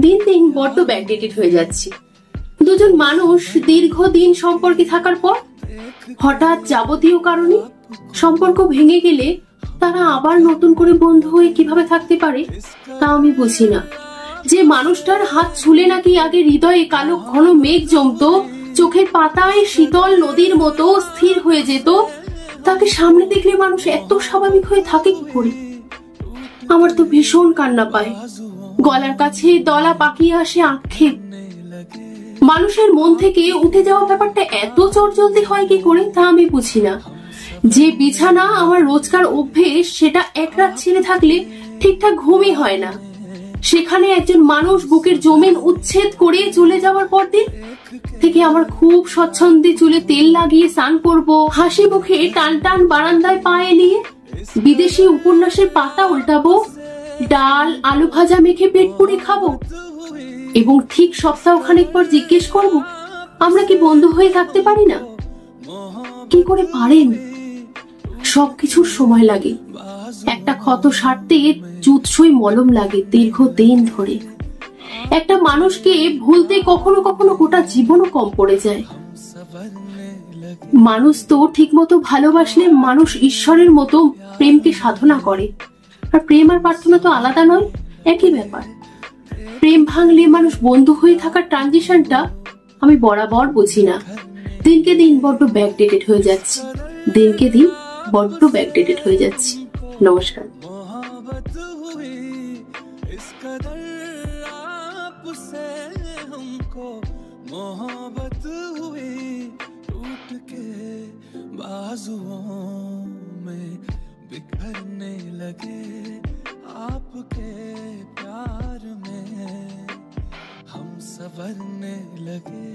দিন দিন বড্ড ব্যাকডেটেড হয়ে যাচ্ছি। দুজন মানুষ দীর্ঘদিন সম্পর্কে থাকার পর হঠাৎ যাবতীয় কারণে সম্পর্ক ভেঙে গেলে তারা আবার নতুন করে বন্ধু হয়ে কিভাবে থাকতে পারে তা আমি বুঝি না। যে মানুষটার হাত ছুলে নাকি আগে হৃদয়ে কালো ঘন মেঘ জমতো, চোখের পাতায় শীতল নদীর মতো স্থির হয়ে যেত, তাকে সামনে দেখলে মানুষ এত স্বাভাবিক হয়ে থাকে কি করে? আমার তো ভীষণ কান্না পায়, গলার কাছে দলা পাকিয়ে আসে আক্ষেপ। মানুষের মন থেকে উঠে যাওয়া ব্যাপারটা এত চটজলদি হয় কি করে তা আমি বুঝি না। যে বিছানা আমার রোজকার অভ্যেস, সেটা এক রাত ছেড়ে থাকলে ঠিকঠাক ঘুমই হয় না, সেখানে একজন মানুষ বুকের জমিন উচ্ছেদ করে চলে যাওয়ার পর দিন থেকে আমার খুব স্বচ্ছন্দে চুলে তেল লাগিয়ে স্নান করবো, হাসি মুখে টান টান বারান্দায় পা এলিয়ে বিদেশি উপন্যাসের পাতা উল্টাবো, ডাল আলু ভাজা মেখে পেট পুড়ে খাবো, এবং ঠিক সপ্তাহখানেক পর জিজ্ঞেস করব, আমরা কি বন্ধু হয়ে থাকতে পারি না? কি করে পারেন? সবকিছুর সময় লাগে, একটা ক্ষত সারতে জুৎসই মলম লাগে দীর্ঘদিন ধরে। একটা মানুষকে ভুলতে কখনো কখনো গোটা জীবনও কম পড়ে যায়। মানুষ তো ঠিক মতো ভালোবাসলে মানুষ ঈশ্বরের মতো প্রেমকে সাধনা করে, আর প্রেম আর প্রার্থনা তো আলাদা নয়, একই ব্যাপার। প্রেম ভাঙলে মানুষ বন্ধু হয়ে থাকার ট্রানজিশনটা আমি বরাবর বুঝি না। দিনকে দিন বড্ড ব্যাকডেটেড হয়ে যাচ্ছি, দিনকে দিন বড্ড ব্যাকডেটেড হয়ে যাচ্ছি। নমস্কার। मोहब्बत हुई टूट के बाजुओं में बिखरने लगे, आपके प्यार में हम संवरने लगे।